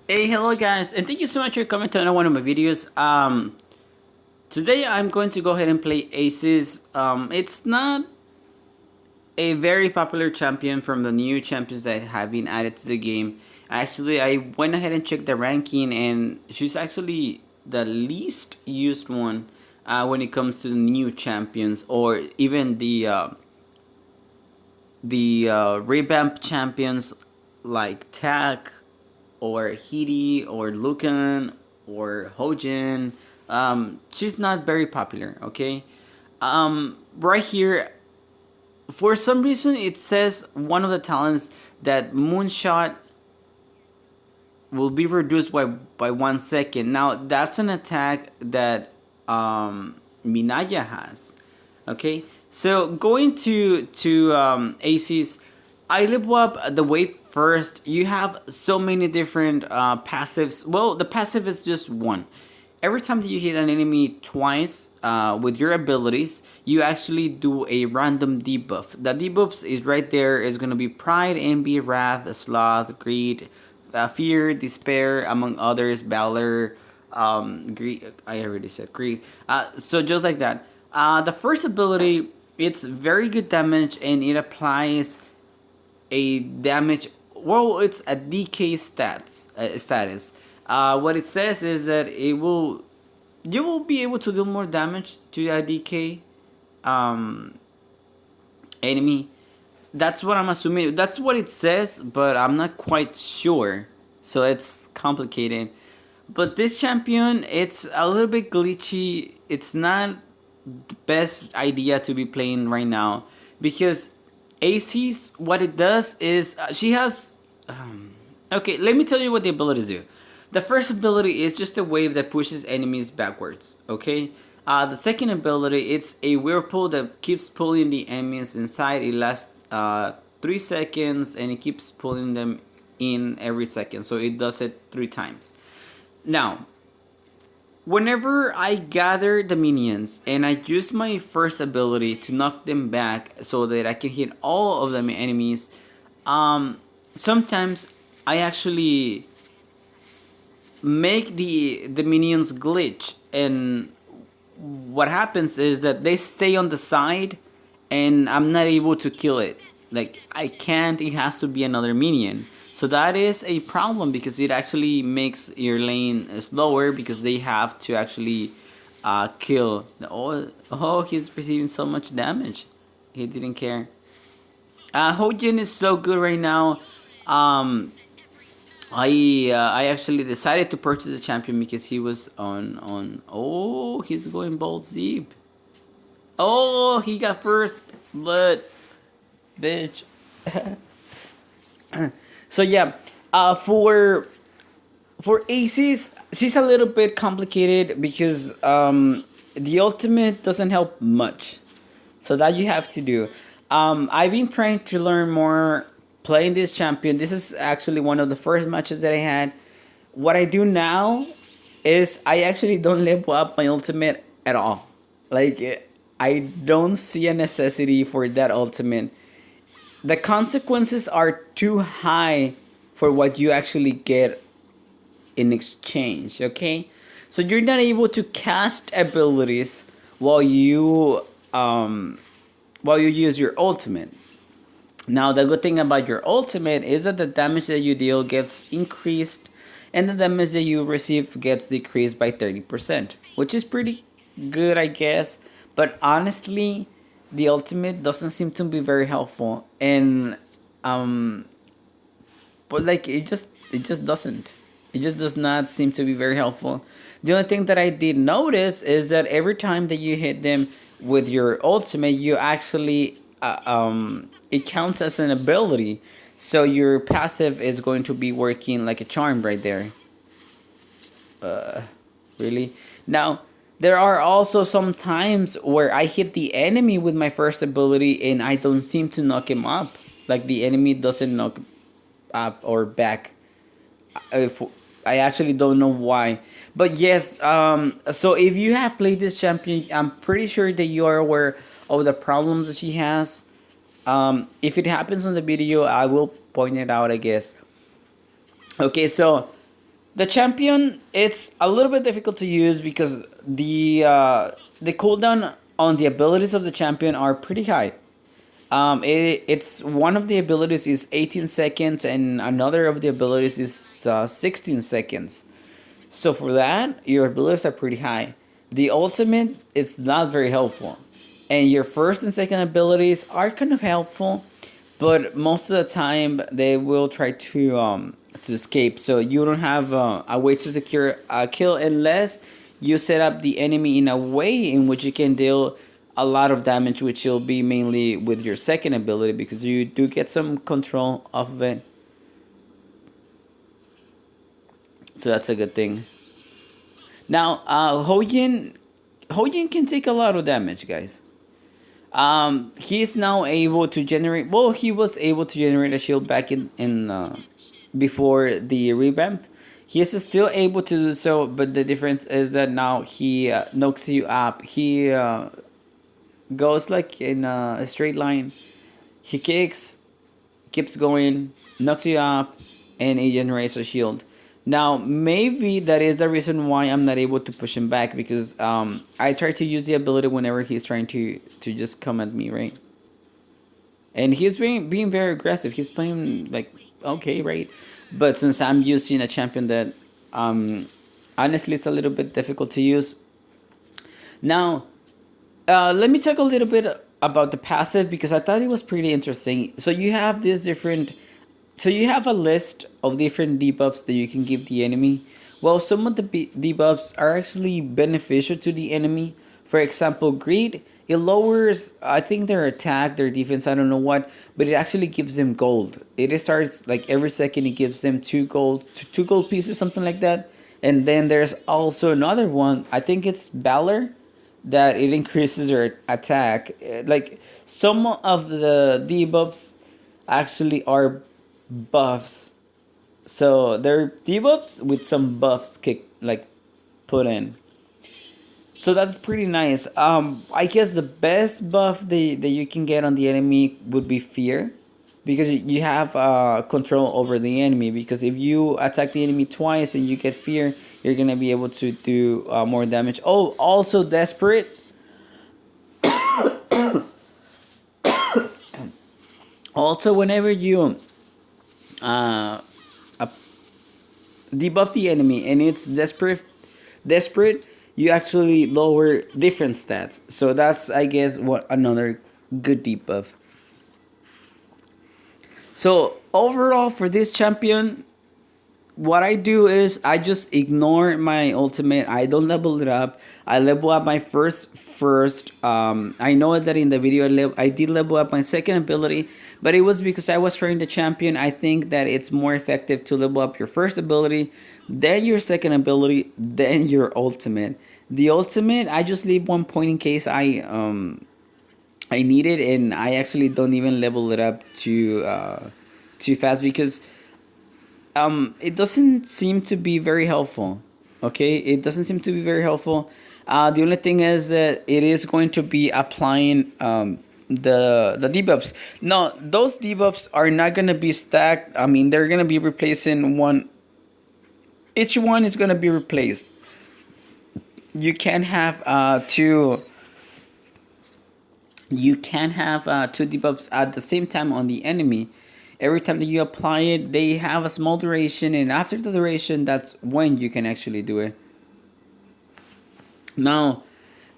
Hey, hello guys, and thank you so much for coming to another one of my videos. Today I'm going to go ahead and play Aesis. It's not a very popular champion from the new champions that have been added to the game. Actually, I went ahead and checked the ranking, and she's actually the least used one when it comes to the new champions, or even the revamped champions like Tak or Hidi or Lucan or Hojin. She's not very popular, okay? Right here, for some reason, it says one of the talents that Moonshot will be reduced by 1 second. Now, that's an attack that Minaya has, okay? So, going to Aces, I level up the wave first. You have so many different passives. Well, the passive is just one. Every time that you hit an enemy twice with your abilities, you actually do a random debuff. The debuffs is right there. Is gonna be pride, envy, wrath, sloth, greed, fear, despair, among others. Valor, greed. I already said greed. So just like that. The first ability, it's very good damage, and it applies a damage. Well, it's a DK status. What it says is that you will be able to do more damage to a DK um, enemy. That's what I'm assuming. That's what it says, but I'm not quite sure. So it's complicated. But this champion, it's a little bit glitchy. It's not the best idea to be playing right now because Aces, what it does is she has. Okay, let me tell you what the abilities do. The first ability is just a wave that pushes enemies backwards. Okay. The second ability, it's a whirlpool that keeps pulling the enemies inside. It lasts 3 seconds and it keeps pulling them in every second. So it does it 3 times. Now, whenever I gather the minions and I use my first ability to knock them back so that I can hit all of the enemies, sometimes I actually make the minions glitch, and what happens is that they stay on the side and I'm not able to kill it. Like, I can't, it has to be another minion. So that is a problem because it actually makes your lane slower because they have to actually kill. Oh, he's receiving so much damage. He didn't care. Hojin is so good right now. Um, I actually decided to purchase the champion because he was on. Oh, he's going balls deep. Oh, he got first blood, bitch. So yeah, for Aces, she's a little bit complicated because the ultimate doesn't help much. So that you have to do. I've been trying to learn more playing this champion. This is actually one of the first matches that I had. What I do now is I actually don't level up my ultimate at all. Like, I don't see a necessity for that ultimate. The consequences are too high for what you actually get in exchange, okay? So you're not able to cast abilities while you um while you use your ultimate. Now, the good thing about your ultimate is that the damage that you deal gets increased and the damage that you receive gets decreased by 30%, which is pretty good, I guess. But honestly, the ultimate doesn't seem to be very helpful. And, um, but like, it just doesn't. It just does not seem to be very helpful. The only thing that I did notice is that every time that you hit them with your ultimate, you actually it counts as an ability. So your passive is going to be working like a charm right there. Really. Now, there are also some times where I hit the enemy with my first ability and I don't seem to knock him up. Like, the enemy doesn't knock up or back. If I actually don't know why. But yes, so if you have played this champion, I'm pretty sure that you are aware of the problems that she has. If it happens on the video, I will point it out, I guess. Okay, so The champion, it's a little bit difficult to use because the cooldown on the abilities of the champion are pretty high. It's one of the abilities is 18 seconds, and another of the abilities is 16 seconds. So for that, your abilities are pretty high. The ultimate is not very helpful, and your first and second abilities are kind of helpful, but most of the time they will try to escape. So you don't have a way to secure a kill unless you set up the enemy in a way in which you can deal a lot of damage, which will be mainly with your second ability because you do get some control of it. So that's a good thing. Now, Hojin can take a lot of damage, guys. He is now able to generate. Well, he was able to generate a shield back in before the revamp. He is still able to do so, but the difference is that now he knocks you up. He goes like in a straight line. He kicks, keeps going, knocks you up, and he generates a shield. Now, maybe that is the reason why I'm not able to push him back because I try to use the ability whenever he's trying to just come at me, right? And he's being very aggressive. He's playing like okay, right? But since I'm using a champion that honestly it's a little bit difficult to use. Now, let me talk a little bit about the passive because I thought it was pretty interesting. So you have this different. So you have a list of different debuffs that you can give the enemy. Well, some of the debuffs are actually beneficial to the enemy. For example, greed. It lowers, I think, their attack, their defense. I don't know what, but it actually gives them gold. It starts like every second. It gives them two gold pieces, something like that. And then there's also another one. I think it's valor that it increases their attack. Like some of the debuffs actually are buffs. So they're debuffs with some buffs kick like put in. So that's pretty nice. I guess the best buff that you can get on the enemy would be fear, because you have control over the enemy. Because if you attack the enemy twice and you get fear, you're gonna be able to do more damage. Oh, also desperate. Also, whenever you uh, debuff the enemy and it's desperate, you actually lower different stats. So that's, I guess, what another good debuff. So overall for this champion, what I do is I just ignore my ultimate. I don't level it up. I level up my first. I know that in the video I did level up my second ability, but it was because I was trying the champion. I think that it's more effective to level up your first ability, then your second ability, then your ultimate. The ultimate, I just leave 1 point in case I need it, and I actually don't even level it up too fast because it doesn't seem to be very helpful. Okay, it doesn't seem to be very helpful. The only thing is that it is going to be applying the debuffs. No, those debuffs are not gonna be stacked. I mean, they're gonna be replacing one. Each one is gonna be replaced. You can't have two. You can have two debuffs at the same time on the enemy. Every time that you apply it, they have a small duration, and after the duration, that's when you can actually do it. Now,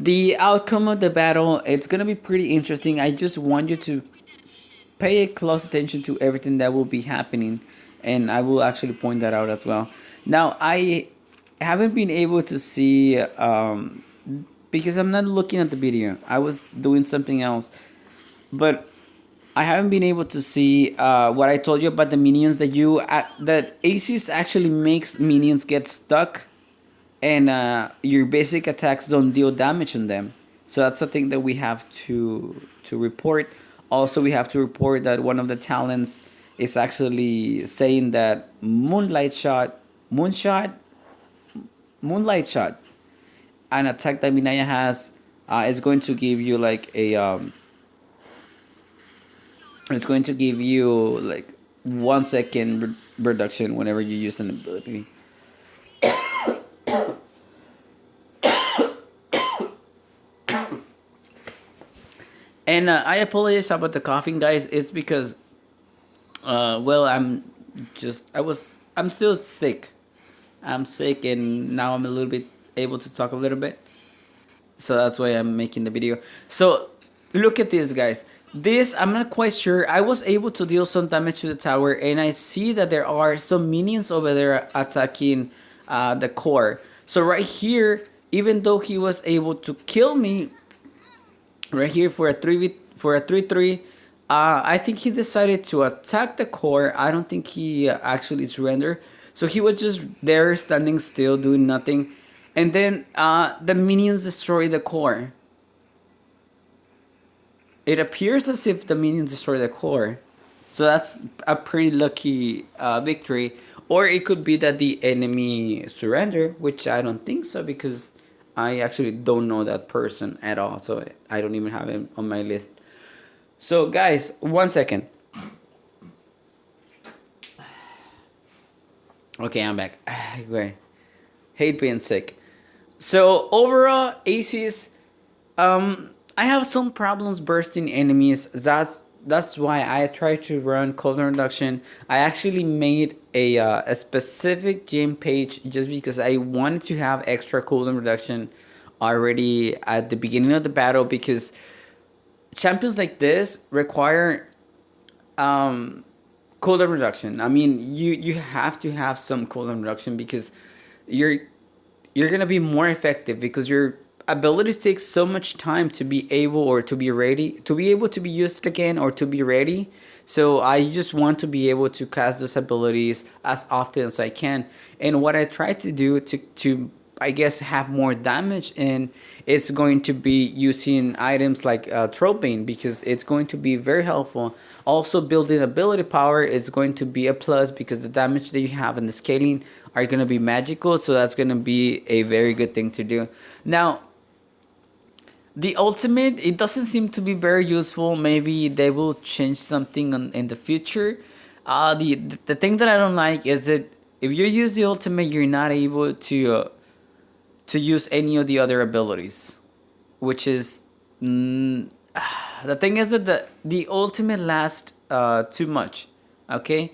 the outcome of the battle, it's gonna be pretty interesting. I just want you to pay close attention to everything that will be happening, and I will actually point that out as well. Now, I haven't been able to see because I'm not looking at the video. I was doing something else, but I haven't been able to see what I told you about the minions that Aesis actually makes minions get stuck, and your basic attacks don't deal damage on them. So that's something that we have to report. Also, we have to report that one of the talents is actually saying that moonlight shot, an attack that Minaya has, is going to give you like a it's going to give you like 1 second reduction whenever you use an ability. And I apologize about the coughing, guys. It's because, well, I'm still sick. I'm sick, and now I'm a little bit able to talk a little bit. So that's why I'm making the video. So look at this, guys. This, I'm not quite sure. I was able to deal some damage to the tower, and I see that there are some minions over there attacking the core. So right here, even though he was able to kill me right here for a 3-3, I think he decided to attack the core. I don't think he actually surrendered. So he was just there standing still doing nothing. And then the minions destroy the core. It appears as if the minions destroy the core. So that's a pretty lucky victory. Or it could be that the enemy surrendered, which I don't think so, because I actually don't know that person at all. So I don't even have him on my list. So guys, 1 second. Okay, I'm back. Great. Hate being sick. So overall, Aesis, I have some problems bursting enemies. That's why I try to run cooldown reduction. I actually made a specific game page just because I wanted to have extra cooldown reduction already at the beginning of the battle, because champions like this require cooldown reduction. I mean, you have to have some cooldown reduction, because you're gonna be more effective, because your abilities take so much time to be able, or to be ready, to be able to be used again, or to be ready. So I just want to be able to cast those abilities as often as I can. And what I try to do to I guess have more damage, and it's going to be using items like Tropane, because it's going to be very helpful. Also, building ability power is going to be a plus, because the damage that you have and the scaling are going to be magical, so that's going to be a very good thing to do. Now, the ultimate, it doesn't seem to be very useful. Maybe they will change something in the future. The thing that I don't like is that if you use the ultimate, you're not able to use any of the other abilities, which is the thing is that the ultimate lasts too much. Okay,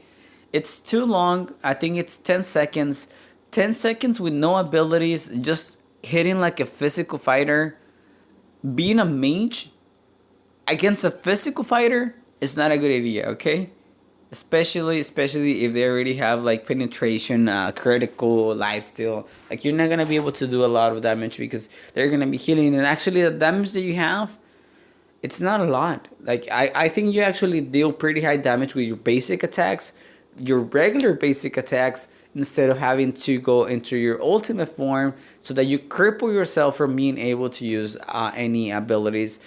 it's too long. I think it's 10 seconds. 10 seconds with no abilities, just hitting like a physical fighter. Being a mage against a physical fighter is not a good idea. Okay, especially if they already have like penetration, critical, lifesteal. Like, you're not gonna be able to do a lot of damage, because they're gonna be healing, and actually the damage that you have, it's not a lot. Like, I think you actually deal pretty high damage with your basic attacks, your regular basic attacks, instead of having to go into your ultimate form, so that you cripple yourself from being able to use any abilities.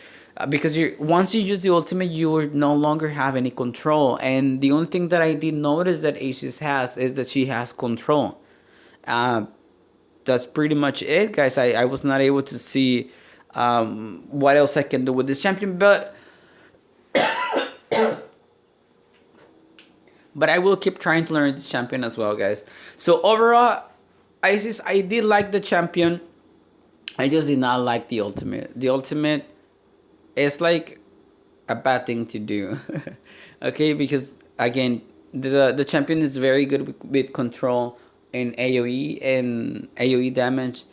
Because once you use the ultimate, you will no longer have any control. And the only thing that I did notice that Aesis has is that she has control. That's pretty much it, guys. I was not able to see what else I can do with this champion, but I will keep trying to learn this champion as well, guys. So overall, Aesis, I did like the champion. I just did not like the ultimate. The ultimate, it's like a bad thing to do. Okay, because again, the champion is very good with control and AoE damage.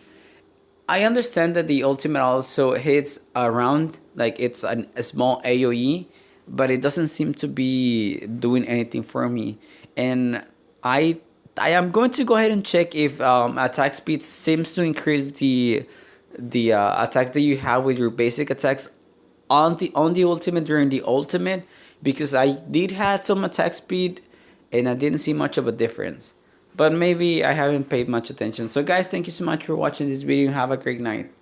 I understand that the ultimate also hits around, like it's a small AoE, but it doesn't seem to be doing anything for me. And I am going to go ahead and check if attack speed seems to increase the attacks that you have with your basic attacks on the ultimate during the ultimate, because I did have some attack speed and I didn't see much of a difference. But maybe I haven't paid much attention. So guys, thank you so much for watching this video. Have a great night.